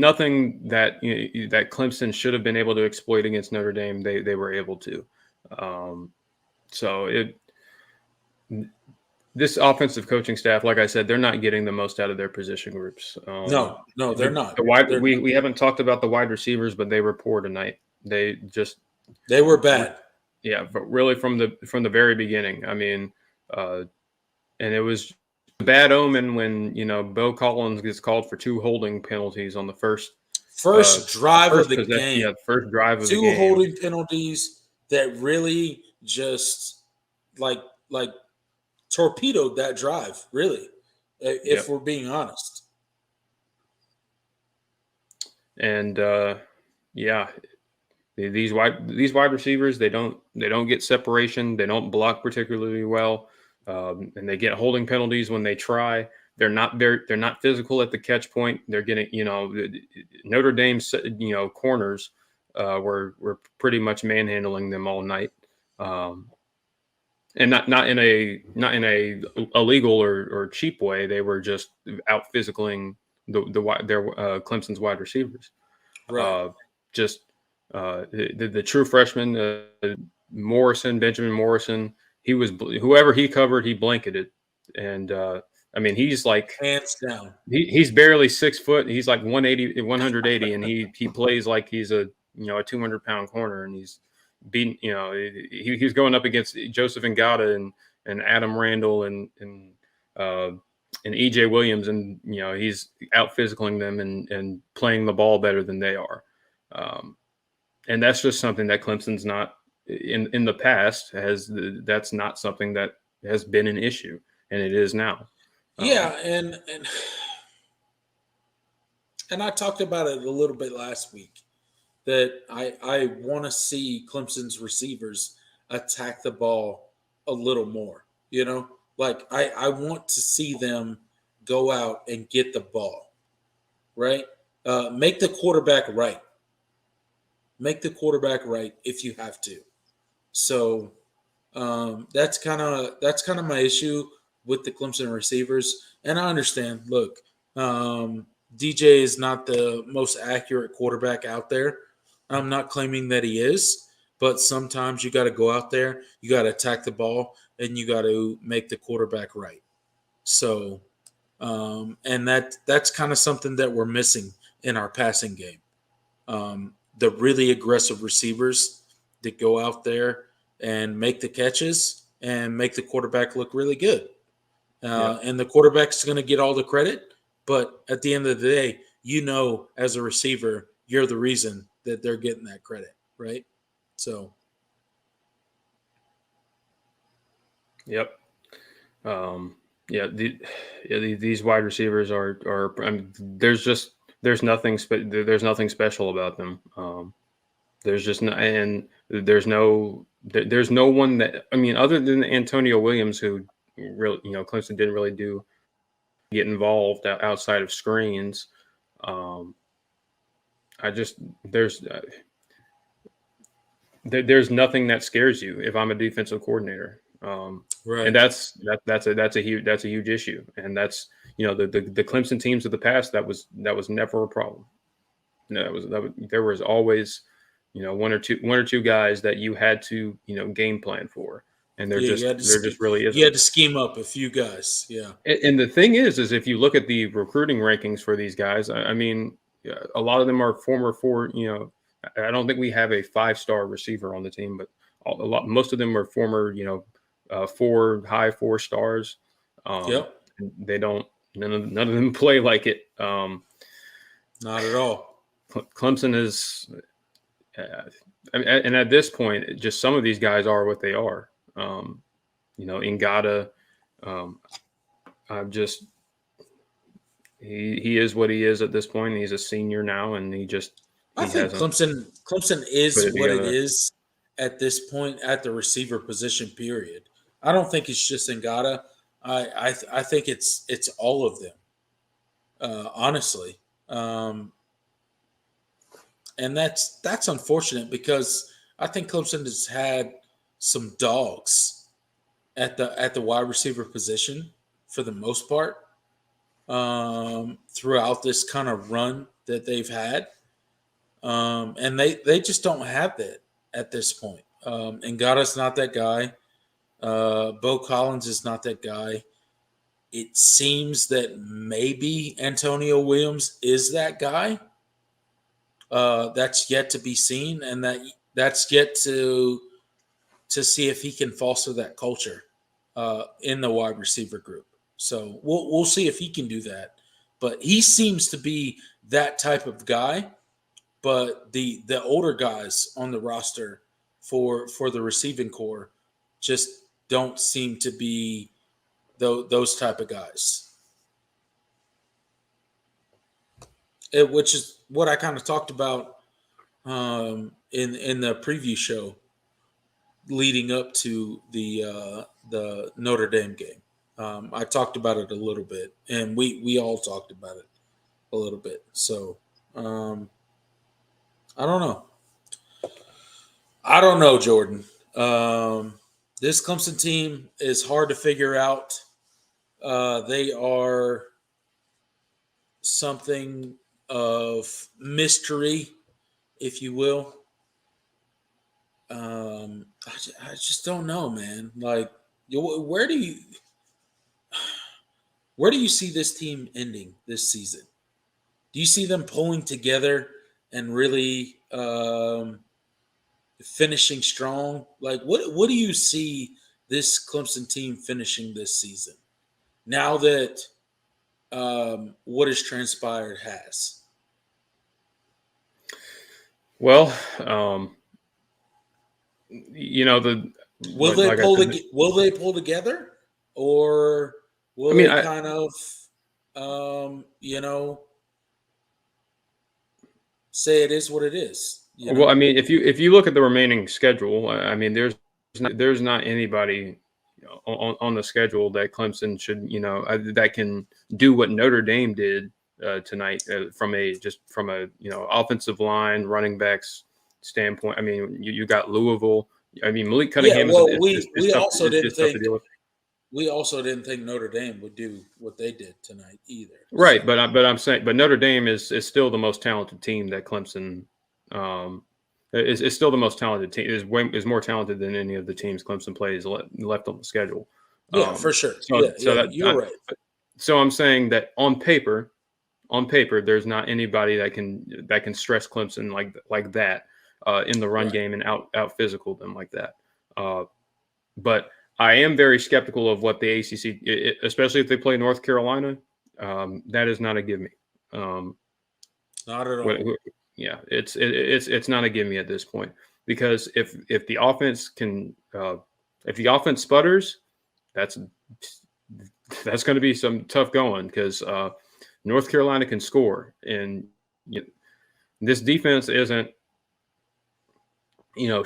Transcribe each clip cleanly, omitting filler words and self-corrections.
nothing that that Clemson should have been able to exploit against Notre Dame, they were able to. So this offensive coaching staff, like I said, they're not getting the most out of their position groups. No, they're not. We haven't talked about the wide receivers, but they were poor tonight. They were bad. Yeah, but really from the very beginning. I mean, and it was a bad omen when Bo Collins gets called for 2 holding penalties on the first drive of the game. Yeah, first drive of the 2 game. holding penalties that really just like torpedoed that drive, really, if we're being honest. And these wide receivers, they don't get separation, they don't block particularly well, and they get holding penalties when they try. They're not physical at the catch point. They're getting Notre Dame's corners were pretty much manhandling them all night. And not in a illegal or cheap way. They were just out physicaling their Clemson's wide receivers. Right. The true freshman Benjamin Morrison. He was whoever he covered, he blanketed, and I mean he's like hands down. He's barely 6 foot. He's like 180, and he plays like he's a 200-pound corner, and he's beating, he's going up against Joseph Ngata and Adam Randall and EJ Williams, and he's out physicaling them and playing the ball better than they are, and that's just something that Clemson's not in the past that's not something that has been an issue, and it is now. Yeah, and I talked about it a little bit last week. That I want to see Clemson's receivers attack the ball a little more. Like I want to see them go out and get the ball, right? Make the quarterback right. Make the quarterback right if you have to. So that's kind of my issue with the Clemson receivers. And I understand. Look, DJ is not the most accurate quarterback out there. I'm not claiming that he is, but sometimes you got to go out there, you got to attack the ball, and you got to make the quarterback right. So, and that's kind of something that we're missing in our passing game. The really aggressive receivers that go out there and make the catches and make the quarterback look really good. And the quarterback's going to get all the credit, but at the end of the day, as a receiver, you're the reason that they're getting that credit, right? So. Yep. These wide receivers are. I mean, there's nothing special about them. There's no one that, I mean, other than Antonio Williams, who really, Clemson didn't really get involved outside of screens. There's nothing that scares you if I'm a defensive coordinator. Right. And that's a huge issue. And that's, the Clemson teams of the past, that was never a problem. There was always, one or two guys that you had to, game plan for. And there just really isn't. You had to scheme up a few guys. Yeah. And the thing is if you look at the recruiting rankings for these guys, I mean, a lot of them are former I don't think we have a 5-star receiver on the team, but most of them are former, 4 stars. They don't, none of them play like it. Not at all. Clemson is, and at this point, just some of these guys are what they are. Ngata, he is what he is at this point. He's a senior now, and I think Clemson is what it is at this point at the receiver position, period. I don't think it's just Ngata. I think it's all of them, honestly. And that's unfortunate because I think Clemson has had some dogs at the wide receiver position for the most part throughout this kind of run that they've had. And they just don't have that at this point. Ngata's not that guy. Bo Collins is not that guy. It seems that maybe Antonio Williams is that guy. That's yet to be seen, and that's yet to see if he can foster that culture in the wide receiver group. So we'll see if he can do that. But he seems to be that type of guy. But the older guys on the roster for the receiving core just don't seem to be those type of guys. Which is what I kind of talked about in the preview show leading up to the Notre Dame game. I talked about it a little bit, and we all talked about it a little bit. So I don't know, Jordan. This Clemson team is hard to figure out. They are something of mystery, if you will. I just don't know, man. Like, where do you see this team ending this season? Do you see them pulling together and really finishing strong? Like, what do you see this Clemson team finishing this season now that what has transpired has? Well, will they pull together, or will they kind of say it is what it is? Well, I mean, if you look at the remaining schedule, I mean, there's not anybody on the schedule that Clemson should, that can do what Notre Dame did tonight from a offensive line, running backs standpoint. I mean, you got Louisville. I mean, Malik Cunningham. We also didn't think Notre Dame would do what they did tonight either. Right, but I'm saying, but Notre Dame is still the most talented team that Clemson is still the most talented team. Is more talented than any of the teams Clemson plays left on the schedule. Yeah, for sure. You're right. So I'm saying that on paper, there's not anybody that can stress Clemson like that in the run game and out physical them like that. But I am very skeptical of what the ACC, especially if they play North Carolina. That is not a give me. Not at all. Yeah, it's not a give me at this point, because if the offense can if the offense sputters, that's going to be some tough going, because North Carolina can score, and this defense isn't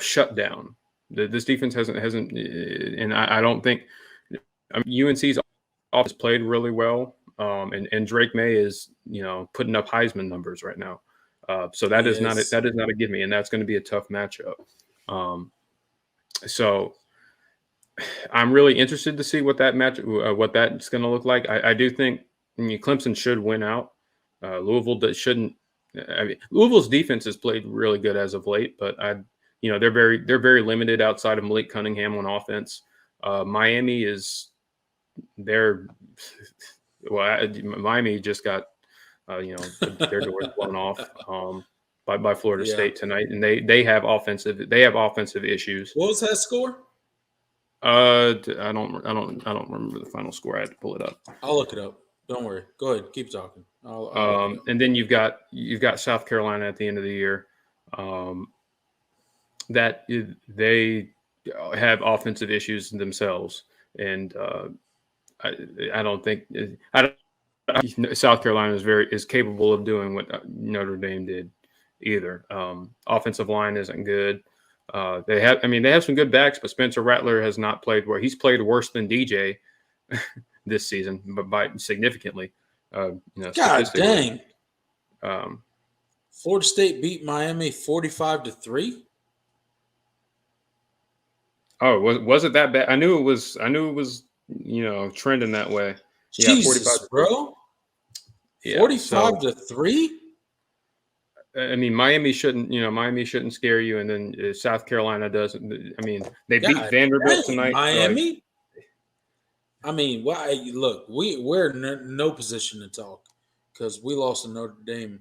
shut down. This defense hasn't, and I don't think UNC's offense played really well, and Drake May is putting up Heisman numbers right now. So that is not a give me, and that's going to be a tough matchup. So I'm really interested to see what that what that's going to look like. I do think Clemson should win out. Louisville shouldn't. I mean, Louisville's defense has played really good as of late, but they're very limited outside of Malik Cunningham on offense. Miami is Miami just got their doors blown off by Florida State tonight, and they have offensive issues. What was that score? I don't remember the final score. I had to pull it up. I'll look it up. Don't worry. Go ahead. Keep talking. And then you've got South Carolina at the end of the year. That they have offensive issues themselves, and I don't think South Carolina is capable of doing what Notre Dame did either. Offensive line isn't good. They have some good backs, but Spencer Rattler has not played where he's played worse than DJ this season, but by significantly. God dang! Florida State beat Miami 45-3. Oh, was it that bad? I knew it was trending that way. Jesus, bro. 45-3. I mean, Miami shouldn't scare you, and then South Carolina doesn't. I mean, they beat God Vanderbilt dang, tonight. Miami. I mean, why? Look, we're in no position to talk because we lost to Notre Dame,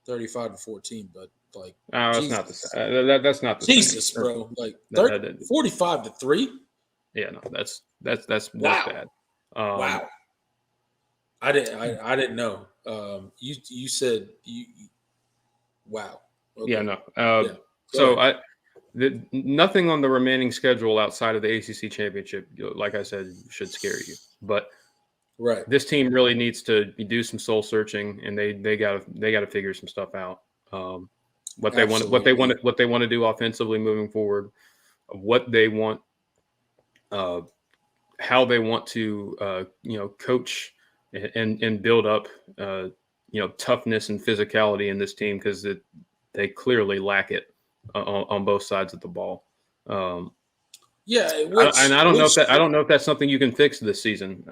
35-14. But like, That's not Jesus, that's not the Jesus, same. bro, like That- that- 45-3. yeah, no, that's Wow, bad. wow. I didn't know. You said you. Wow. Okay. Yeah, no. Yeah. So nothing on the remaining schedule outside of the ACC championship, like I said, should scare you. But Right. this team really needs to do some soul searching, and they got to figure some stuff out. What they want to do offensively moving forward, what they want, how they want to coach and build up toughness and physicality in this team, because they clearly lack it on both sides of the ball. Yeah, I don't know if that's something you can fix this season.